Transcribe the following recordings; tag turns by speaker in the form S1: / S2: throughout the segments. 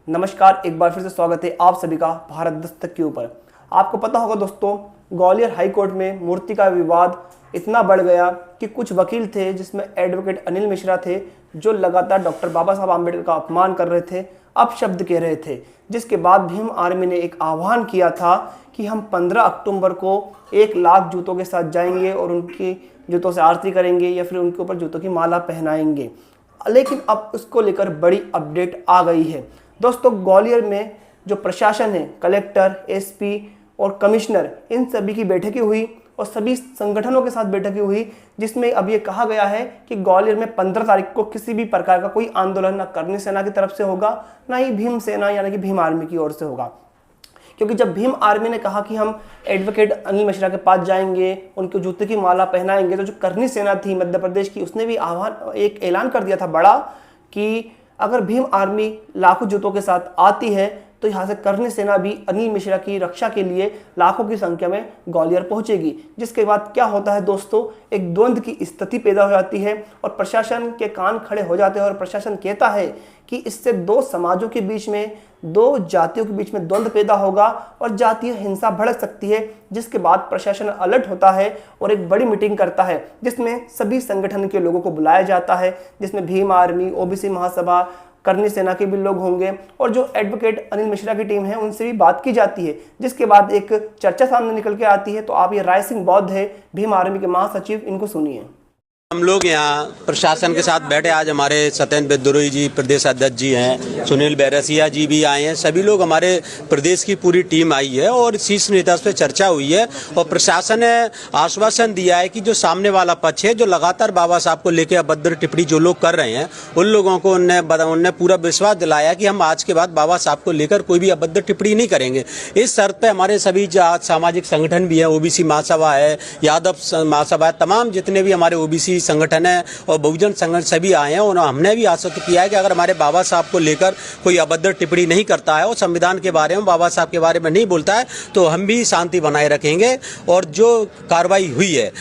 S1: नमस्कार, एक बार फिर से स्वागत है आप सभी का भारत दस्तक के ऊपर। आपको पता होगा दोस्तों, ग्वालियर हाई कोर्ट में मूर्ति का विवाद इतना बढ़ गया कि कुछ वकील थे जिसमें एडवोकेट अनिल मिश्रा थे जो लगातार डॉक्टर बाबा साहब आम्बेडकर का अपमान कर रहे थे, अपशब्द कह रहे थे। जिसके बाद भीम आर्मी ने एक आह्वान किया था कि हम 15 अक्टूबर को 1 लाख जूतों के साथ जाएंगे और उनकी जूतों से आरती करेंगे या फिर उनके ऊपर जूतों की माला पहनाएंगे। लेकिन अब उसको लेकर बड़ी अपडेट आ गई है दोस्तों। ग्वालियर में जो प्रशासन है, कलेक्टर, एसपी और कमिश्नर, इन सभी की बैठकें हुई और सभी संगठनों के साथ बैठकें हुई, जिसमें अब ये कहा गया है कि ग्वालियर में 15 तारीख को किसी भी प्रकार का कोई आंदोलन ना करनी सेना की तरफ से होगा, ना ही भीम सेना यानी कि भीम आर्मी की ओर से होगा। क्योंकि जब भीम आर्मी ने कहा कि हम एडवोकेट अनिल मिश्रा के पास जाएंगे, उनके जूते की माला पहनाएंगे, तो जो करनी सेना थी मध्य प्रदेश की, उसने भी एक ऐलान कर दिया था बड़ा कि अगर भीम आर्मी लाखों जूतों के साथ आती है तो यहाँ से करनी सेना भी अनिल मिश्रा की रक्षा के लिए लाखों की संख्या में ग्वालियर पहुंचेगी। जिसके बाद क्या होता है दोस्तों, एक द्वंद्व की स्थिति पैदा हो जाती है और प्रशासन के कान खड़े हो जाते हैं और प्रशासन कहता है कि इससे 2 समाजों के बीच में, 2 जातियों के बीच में द्वंद्व पैदा होगा और जातीय हिंसा भड़क सकती है। जिसके बाद प्रशासन अलर्ट होता है और एक बड़ी मीटिंग करता है जिसमें सभी संगठन के लोगों को बुलाया जाता है, जिसमें भीम आर्मी, ओबीसी महासभा, करनी सेना के भी लोग होंगे और जो एडवोकेट अनिल मिश्रा की टीम है उनसे भी बात की जाती है। जिसके बाद एक चर्चा सामने निकल के आती है। तो आप ये राय सिंह बौद्ध है, भीम आर्मी के महासचिव, इनको सुनिए।
S2: हम लोग यहाँ प्रशासन के साथ बैठे। आज हमारे सत्येंद्र बेदुरई जी प्रदेश अध्यक्ष जी हैं, सुनील बैरसिया जी भी आए हैं, सभी लोग, हमारे प्रदेश की पूरी टीम आई है और शीर्ष नेता पे चर्चा हुई है। और प्रशासन ने आश्वासन दिया है कि जो सामने वाला पक्ष है, जो लगातार बाबा साहब को लेकर अभद्र टिप्पणी जो लोग कर रहे हैं, उन लोगों को उनने पूरा विश्वास दिलाया कि हम आज के बाद बाबा साहब को लेकर कोई भी अभद्र टिप्पणी नहीं करेंगे। इस शर्त पे हमारे सभी सामाजिक संगठन भी हैं, ओबीसी महासभा है, यादव महासभा है, तमाम जितने भी हमारे ओबीसी संगठन है और बहुजन संगठन सभी आए हैं। और हमने भी आश्वस्त किया है कि अगर हमारे बाबा साहब को लेकर कोई अभद्र टिप्पणी नहीं करता है और संविधान के बारे में, बाबा साहब के बारे में नहीं बोलता है, तो हम भी शांति बनाए रखेंगे। और जो कार्रवाई हुई है,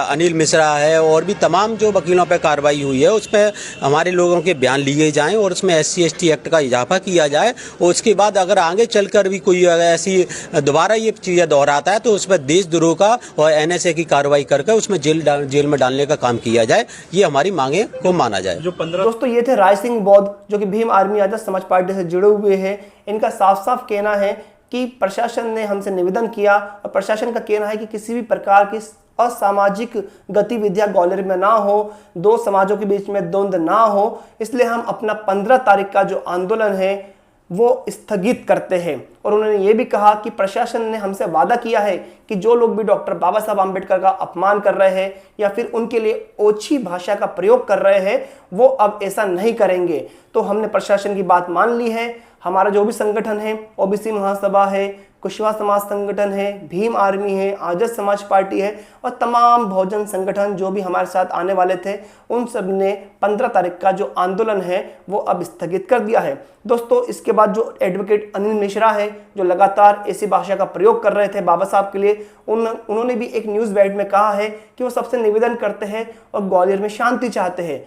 S2: अनिल मिश्रा है और भी तमाम जो वकीलों पर कार्रवाई हुई है, उसमें हमारे लोगों के बयान लिए जाएं और उसमें SC/ST एक्ट का इजाफा किया जाए। और उसके बाद अगर आगे चलकर भी कोई ऐसी दोबारा ये चीज़ें दोहराता है तो उस पर देशद्रोह का और NSA की कार्रवाई करके उसमें जेल में डालने का काम किया जाए। ये हमारी मांगे को माना जाए।
S1: दोस्तों, ये थे राय सिंह बौद्ध जो कि भीम आर्मी आजाद समाज पार्टी से जुड़े हुए हैं। इनका साफ साफ कहना है कि प्रशासन ने हमसे निवेदन किया और प्रशासन का कहना है कि किसी भी प्रकार की असामाजिक गतिविधियां ग्वालियर में ना हो, 2 समाजों के बीच में द्वंद्व ना हो, इसलिए हम अपना 15 तारीख का जो आंदोलन है वो स्थगित करते हैं। और उन्होंने ये भी कहा कि प्रशासन ने हमसे वादा किया है कि जो लोग भी डॉक्टर बाबा साहब आम्बेडकर का अपमान कर रहे हैं या फिर उनके लिए ओछी भाषा का प्रयोग कर रहे हैं, वो अब ऐसा नहीं करेंगे। तो हमने प्रशासन की बात मान ली है। हमारा जो भी संगठन है, ओबीसी महासभा है, कुशवाहा समाज संगठन है, भीम आर्मी है, आजाद समाज पार्टी है और तमाम बहुजन संगठन जो भी हमारे साथ आने वाले थे, उन सब ने 15 तारीख का जो आंदोलन है वो अब स्थगित कर दिया है। दोस्तों, इसके बाद जो एडवोकेट अनिल मिश्रा है, जो लगातार ऐसी भाषा का प्रयोग कर रहे थे बाबा साहब के लिए, उन्होंने भी एक न्यूज़ वाइड में कहा है कि वो सबसे निवेदन करते हैं और ग्वालियर में शांति चाहते हैं।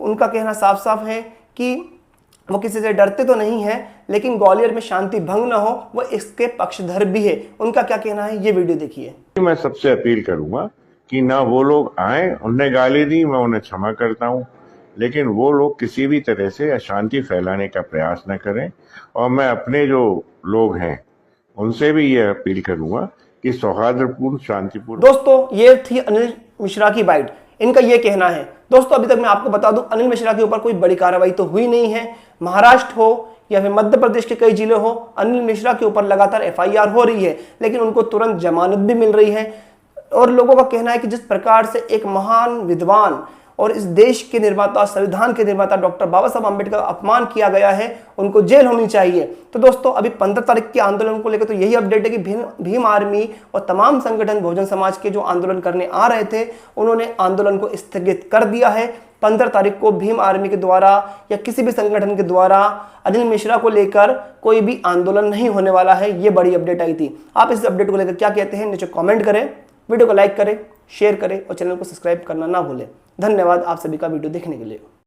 S1: उनका कहना साफ साफ है कि वो किसी से डरते तो नहीं है, लेकिन ग्वालियर में शांति भंग न हो, वो इसके पक्षधर भी है। उनका क्या कहना है, ये वीडियो देखिए।
S3: मैं सबसे अपील करूंगा कि ना वो लोग आए, उनने गाली दी, मैं उन्हें क्षमा करता हूं, लेकिन वो लोग किसी भी तरह से अशांति फैलाने का प्रयास न करें। और मैं अपने जो लोग हैं उनसे भी ये अपील करूंगा कि सौहार्दपूर्ण, शांतिपूर्ण।
S1: दोस्तों, ये थी अनिल मिश्रा की बाइट। इनका ये कहना है। दोस्तों, अभी तक मैं आपको बता दूं, अनिल मिश्रा के ऊपर कोई बड़ी कार्रवाई तो हुई नहीं है। महाराष्ट्र हो या फिर मध्य प्रदेश के कई जिले हो, अनिल मिश्रा के ऊपर लगातार FIR हो रही है, लेकिन उनको तुरंत जमानत भी मिल रही है। और लोगों का कहना है कि जिस प्रकार से एक महान विद्वान और इस देश के निर्माता, संविधान के निर्माता डॉक्टर बाबा साहब आम्बेडकर का अपमान किया गया है, उनको जेल होनी चाहिए। तो दोस्तों, अभी 15 तारीख के आंदोलन को लेकर तो यही अपडेट है कि भीम आर्मी और तमाम संगठन बहुजन समाज के जो आंदोलन करने आ रहे थे, उन्होंने आंदोलन को स्थगित कर दिया है। 15 तारीख को भीम आर्मी के द्वारा या किसी भी संगठन के द्वारा अनिल मिश्रा को लेकर कोई भी आंदोलन नहीं होने वाला है। ये बड़ी अपडेट आई थी। आप इस अपडेट को लेकर क्या कहते हैं, नीचे कमेंट करें, वीडियो को लाइक करें, शेयर करें और चैनल को सब्सक्राइब करना ना भूलें। धन्यवाद आप सभी का वीडियो देखने के लिए।